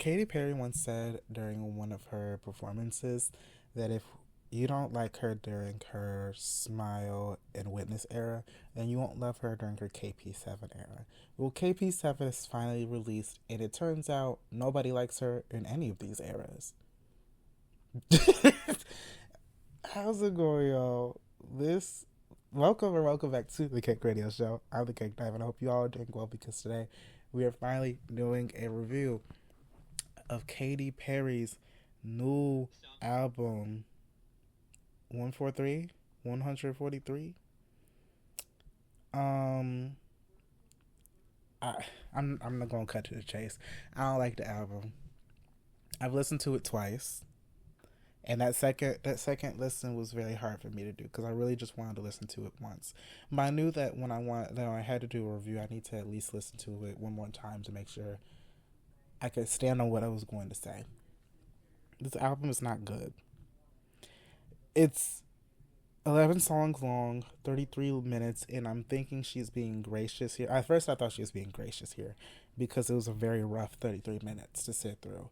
Katy Perry once said during one of her performances that if you don't like her during her Smile and Witness era, then you won't love her during her KP7 era. Well, KP7 is finally released, and it turns out nobody likes her in any of these eras. How's it going, y'all? This welcome back to the Cake Radio Show. I'm the Cake Dive, and I hope you all are doing well because today we are finally doing a review of Katy Perry's new album, 143, 143. Um, I I'm not gonna cut to the chase. I don't like the album. I've listened to it twice. And that second listen was very hard for me to do because I really just wanted to listen to it once. But I knew that when I had to do a review, I need to at least listen to it one more time to make sure I could stand on what I was going to say. This album is not good. It's 11 songs long, 33 minutes, and I'm thinking she's being gracious here. At first, I thought she was being gracious here because it was a very rough 33 minutes to sit through.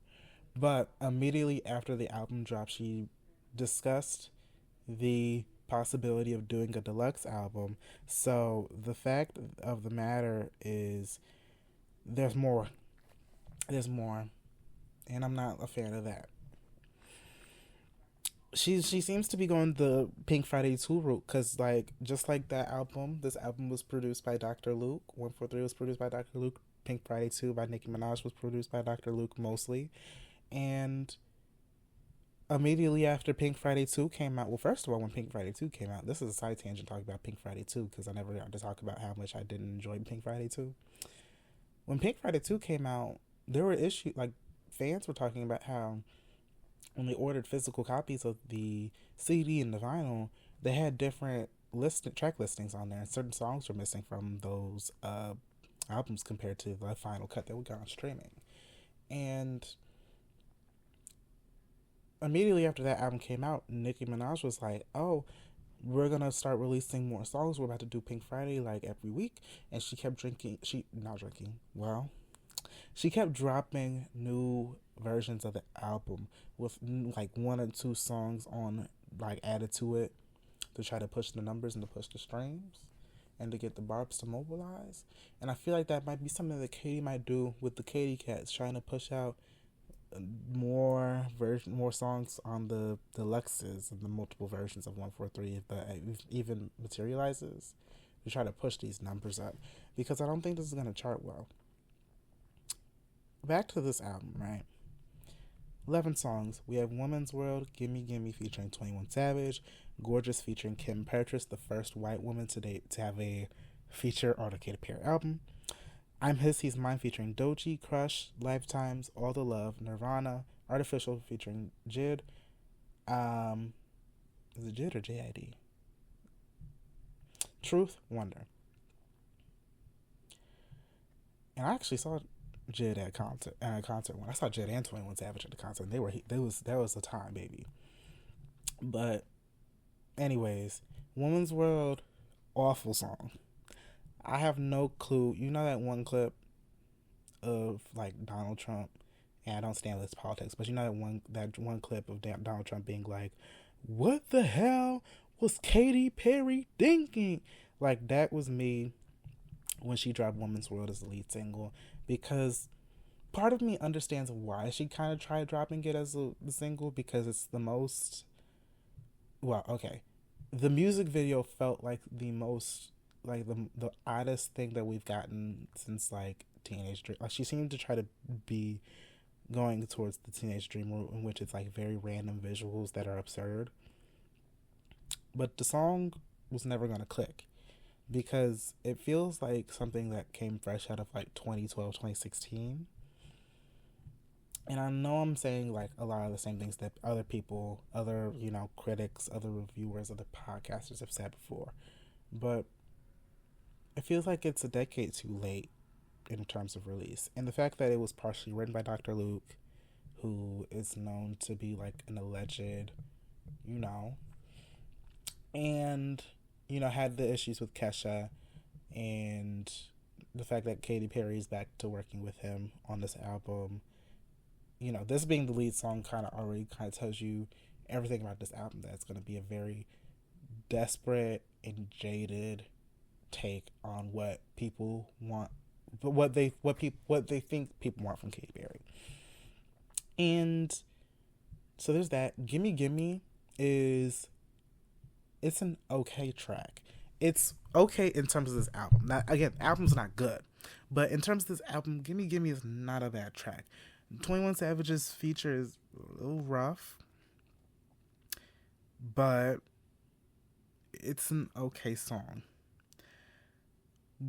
But immediately after the album dropped, she discussed the possibility of doing a deluxe album. So the fact of the matter is, there's more. There's more, and I'm not a fan of that. She seems to be going the Pink Friday 2 route because, like, just like that album, this album was produced by Dr. Luke. 143 was produced by Dr. Luke. Pink Friday 2 by Nicki Minaj was produced by Dr. Luke mostly. And immediately after Pink Friday 2 came out, well, first of all, when Pink Friday 2 came out, this is a side tangent talking about Pink Friday 2 because I never got to talk about how much I didn't enjoy Pink Friday 2. When Pink Friday 2 came out, there were issues, like, fans were talking about how when they ordered physical copies of the CD and the vinyl, they had different track listings on there, and certain songs were missing from those albums compared to the final cut that we got on streaming. And immediately after that album came out, Nicki Minaj was like, "Oh, we're gonna start releasing more songs. We're about to do Pink Friday like every week." And she kept drinking. She not drinking. Well, she kept dropping new versions of the album with like one or two songs on like added to it to try to push the numbers and to push the streams and to get the barbs to mobilize. And I feel like that might be something that Katy might do with the Katy Cats, trying to push out more songs on the deluxes and the multiple versions of 143 if that even materializes to try to push these numbers up because I don't think this is going to chart well. Back to this album, right? 11 songs. We have Woman's World, Gimme Gimme featuring 21 Savage, Gorgeous featuring Kim Petras, the first white woman to date to have a feature on a Katy Perry album. I'm His, He's Mine featuring Doechii, Crush, Lifetimes, All the Love, Nirvana, Artificial featuring Jid. Is it Jid or JID? Truth, Wonder. And I actually saw Jid at a concert when I saw Jid and 21 Savage at the concert. And that was the time, baby. But anyways, Woman's World, awful song. I have no clue. You know that one clip of like Donald Trump, and I don't stand with his politics, but you know that one clip of Donald Trump being like, "What the hell was Katy Perry thinking?" Like that was me when she dropped "Woman's World" as the lead single, because part of me understands why she kind of tried dropping it as the single because it's the most. Well, okay, the music video felt like the most like the oddest thing that we've gotten since like Teenage Dream. Like she seemed to try to be going towards the Teenage Dream route, in which it's like very random visuals that are absurd. But the song was never gonna click because it feels like something that came fresh out of like 2012, 2016. And I know I'm saying like a lot of the same things that other people, other, critics, other reviewers, other podcasters have said before. But it feels like it's a decade too late in terms of release. And the fact that it was partially written by Dr. Luke, who is known to be like an alleged, you know, and, had the issues with Kesha, and the fact that Katy Perry is back to working with him on this album this being the lead song kind of already kind of tells you everything about this album. That it's going to be a very desperate and jaded take on what people want, but what they think people want from Katy Perry. And so there's that. Gimme Gimme is it's an okay track. It's okay in terms of this album. Now, again, the album's not good, but in terms of this album, Gimme Gimme is not a bad track. 21 Savage's feature is a little rough, but it's an okay song.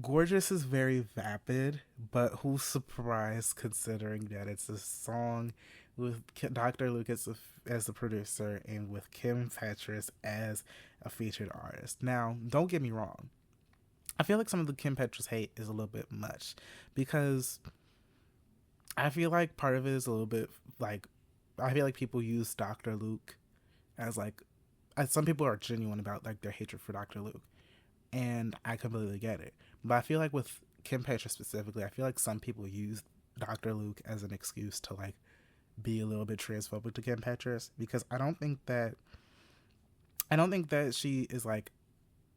Gorgeous is very vapid, but who's surprised considering that it's a song with Dr. Lucas as the producer and with Kim Petras as a featured artist. Now, don't get me wrong. I feel like some of the Kim Petras hate is a little bit much because I feel like part of it is a little bit like, I feel like people use Dr. Luke as like, some people are genuine about like their hatred for Dr. Luke, and I completely get it. But I feel like with Kim Petras specifically, I feel like some people use Dr. Luke as an excuse to like be a little bit transphobic to Kim Petras, because I don't think that she is like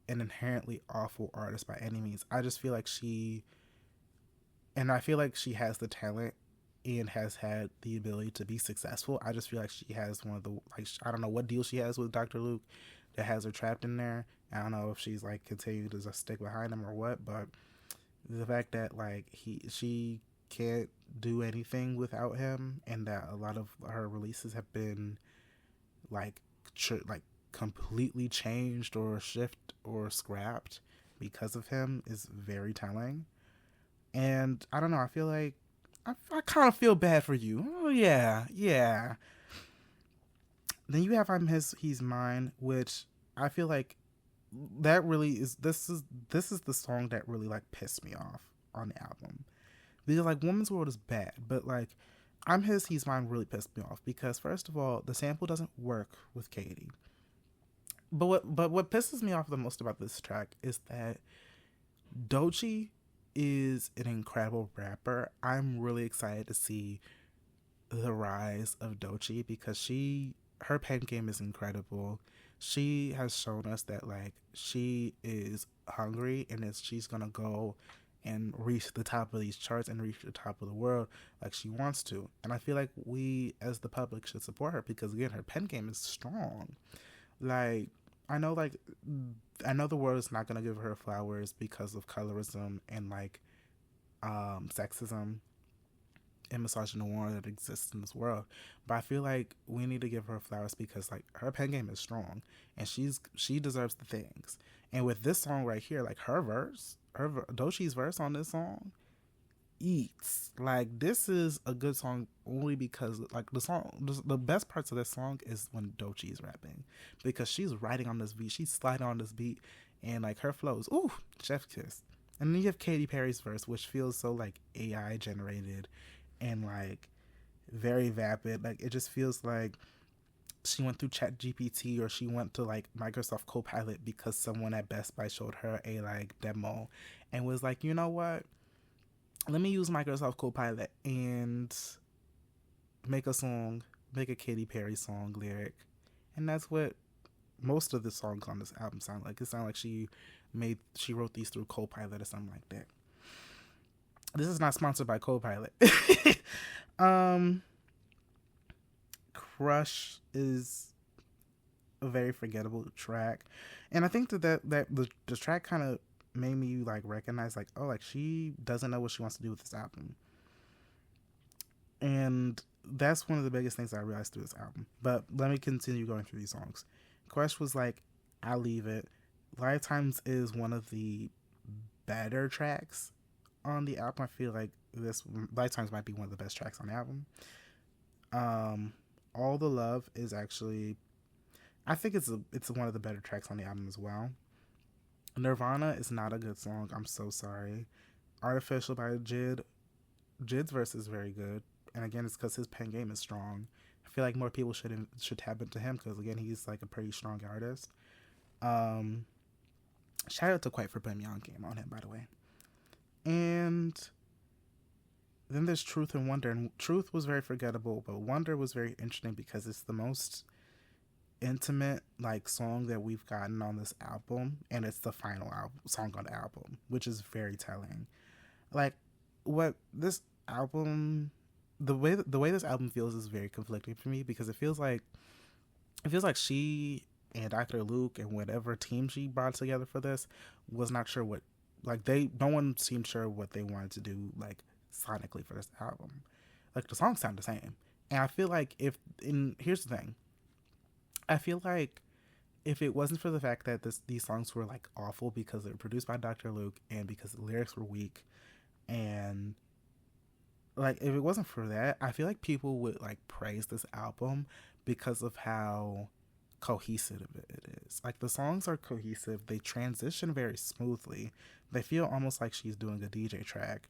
an inherently awful artist by any means. I just feel like she has the talent and has had the ability to be successful. I just feel like she has one of the, like, I don't know what deal she has with Dr. Luke that has her trapped in there. I don't know if she's like continuing to just stick behind him or what, but the fact that like she can't do anything without him, and that a lot of her releases have been like completely changed or shift or scrapped because of him is very telling. And I don't know, I feel like I kind of feel bad for you. Oh yeah. Then you have He's Mine, which I feel like that really is this is the song that really like pissed me off on the album. Because like Woman's World is bad, but like He's Mine really pissed me off because first of all, the sample doesn't work with Katy. But what pisses me off the most about this track is that Doechii is an incredible rapper. I'm really excited to see the rise of Doechii because her pen game is incredible. She has shown us that like she is hungry and that she's gonna go and reach the top of these charts and reach the top of the world like she wants to. And I feel like we as the public should support her because again, her pen game is strong. Like I know the world is not gonna give her flowers because of colorism and like sexism and misogyny that exists in this world, but I feel like we need to give her flowers because like her pen game is strong and she deserves the things. And with this song right here, like Doechii's verse on this song eats. Like this is a good song only because like the best parts of this song is when Doechii is rapping, because she's writing on this beat, she's sliding on this beat, and like her flows, ooh, chef kiss. And then you have Katy Perry's verse, which feels so like AI generated and like very vapid. Like it just feels like she went through ChatGPT or she went to like Microsoft Copilot because someone at Best Buy showed her a like demo and was like, you know what? Let me use Microsoft Copilot and make a Katy Perry song lyric. And that's what most of the songs on this album sound like. It sounds like she wrote these through Copilot or something like that. This is not sponsored by Copilot. Crush is a very forgettable track. And I think that the track kind of made me like recognize like, oh, like she doesn't know what she wants to do with this album. And that's one of the biggest things I realized through this album. But let me continue going through these songs. Crush was like, I'll leave it. Lifetimes is one of the better tracks on the album. I feel like this Lifetimes might be one of the best tracks on the album. All the Love is actually, I think it's one of the better tracks on the album as well. Nirvana is not a good song. I'm so sorry. Artificial by Jid. Jid's verse is very good, and again, it's because his pen game is strong. I feel like more people should tap into him because again, he's like a pretty strong artist. Shout out to Quite for putting me on game on him, by the way. And then there's Truth and Wonder, and Truth was very forgettable, but Wonder was very interesting because it's the most intimate like song that we've gotten on this album, and it's the final song on the album, which is very telling. Like what this album, the way this album feels is very conflicting for me because it feels like she and Dr. Luke and whatever team she brought together for this was not sure what, like, no one seemed sure what they wanted to do, like, sonically for this album. Like, the songs sound the same. And I feel like here's the thing. I feel like if it wasn't for the fact that these songs were, like, awful because they were produced by Dr. Luke and because the lyrics were weak, and, like, if it wasn't for that, I feel like people would, like, praise this album because of how cohesive it is. Like, the songs are cohesive, they transition very smoothly, they feel almost like she's doing a DJ track,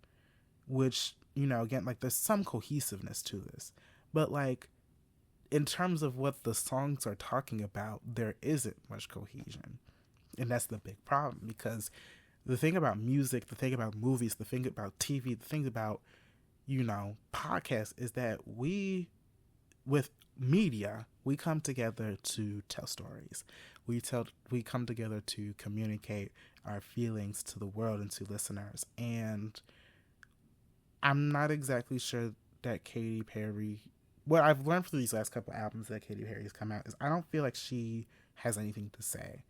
which, again, like, there's some cohesiveness to this, but, like, in terms of what the songs are talking about, there isn't much cohesion, and that's the big problem. Because the thing about music, the thing about movies, the thing about TV, the thing about podcasts is that with media, we come together to tell stories. We come together to communicate our feelings to the world and to listeners. And I'm not exactly sure that Katy Perry, what I've learned from these last couple albums that Katy Perry has come out, is I don't feel like she has anything to say.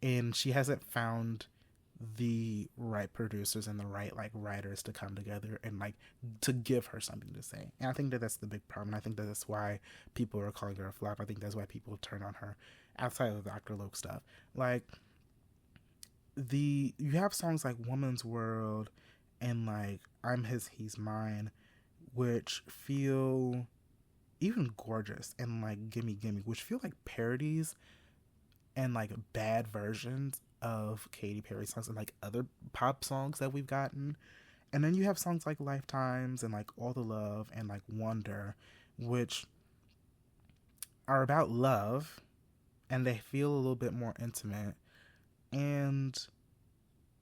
And she hasn't found the right producers and the right, like, writers to come together and, like, to give her something to say. And I think that that's the big problem. I think that that's why people are calling her a flop. I think that's why people turn on her outside of the Dr. Luke stuff. Like, you have songs like Woman's World and, like, I'm His, He's Mine, which feel even gorgeous, and, like, Gimme Gimme, which feel like parodies and, like, bad versions of Katy Perry songs and, like, other pop songs that we've gotten. And then you have songs like Lifetimes and, like, All the Love and, like, Wonder, which are about love, and they feel a little bit more intimate, and,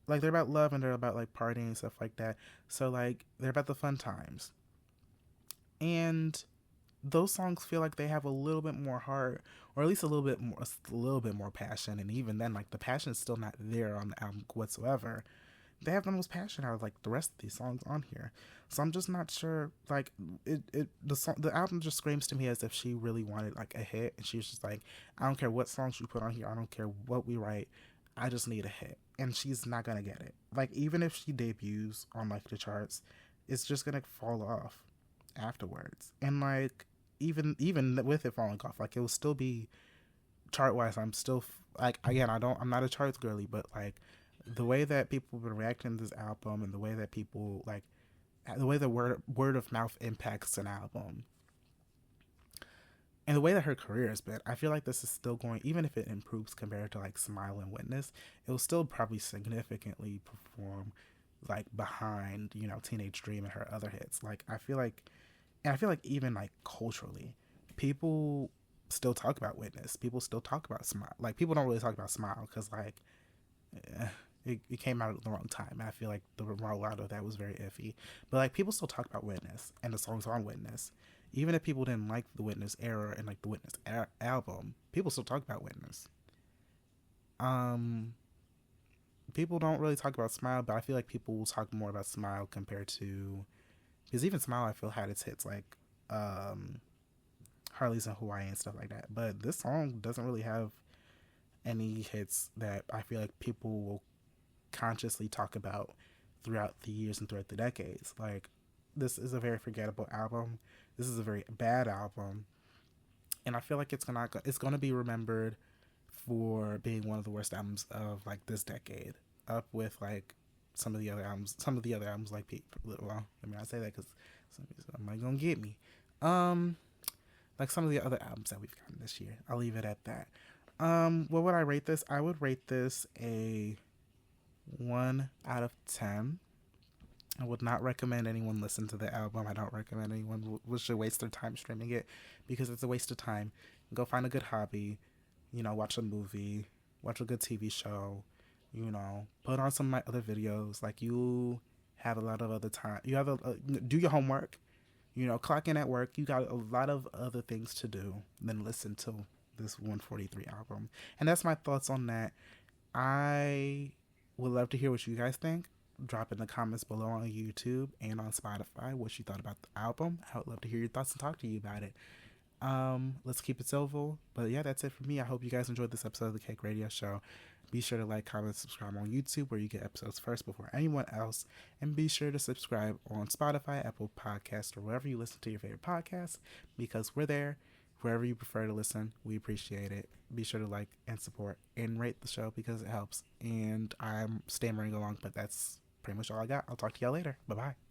like, they're about love and they're about, like, partying and stuff like that. So, like, they're about the fun times, and those songs feel like they have a little bit more heart, or at least a little bit more passion. And even then, like, the passion is still not there on the album whatsoever. They have the most passion out of, like, the rest of these songs on here. So I'm just not sure. Like, the album just screams to me as if she really wanted, like, a hit, and she was just like, I don't care what songs you put on here, I don't care what we write, I just need a hit. And she's not gonna get it. Like, even if she debuts on, like, the charts, it's just gonna fall off afterwards. And, like, even with it falling off, like, it will still be chart wise. I'm still, like, again, I'm not a charts girly, but, like, the way that people have been reacting to this album, and the way that people, like, the way the word of mouth impacts an album, and the way that her career has been, I feel like this is still going, even if it improves compared to, like, Smile and Witness, it will still probably significantly perform, like, behind, Teenage Dream and her other hits. Like, I feel like even, like, culturally, people still talk about Witness. People still talk about Smile. Like, people don't really talk about Smile because, like, it came out at the wrong time. I feel like the rollout of that was very iffy. But, like, people still talk about Witness and the songs on Witness. Even if people didn't like the Witness era and, like, the Witness album, people still talk about Witness. People don't really talk about Smile, but I feel like people will talk more about Smile compared to, because even Smile, I feel, had its hits, like, Harley's in Hawaii and stuff like that. But this song doesn't really have any hits that I feel like people will consciously talk about throughout the years and throughout the decades. Like, this is a very forgettable album. This is a very bad album. And I feel like it's gonna be remembered for being one of the worst albums of, like, this decade, up with, like, some of the other albums like well, I mean, I say that because somebody's gonna get me. Like some of the other albums that we've gotten this year. I'll leave it at that. What would I rate this? I would rate this a 1 out of 10. I would not recommend anyone listen to the album. I don't recommend anyone should waste their time streaming it, because it's a waste of time. Go find a good hobby, watch a movie, watch a good TV show, put on some of my other videos. Like, you have a lot of other time. You have do your homework. Clock in at work. You got a lot of other things to do than listen to this 143 album. And that's my thoughts on that. I would love to hear what you guys think. Drop in the comments below on YouTube and on Spotify what you thought about the album. I would love to hear your thoughts and talk to you about it. Let's keep it civil. But yeah, that's it for me. I hope you guys enjoyed this episode of the Cake Radio Show. Be sure to like, comment, subscribe on YouTube where you get episodes first before anyone else. And be sure to subscribe on Spotify, Apple Podcasts, or wherever you listen to your favorite podcasts, because we're there. Wherever you prefer to listen, we appreciate it. Be sure to like and support and rate the show because it helps. And I'm stammering along, but that's pretty much all I got. I'll talk to y'all later. Bye-bye.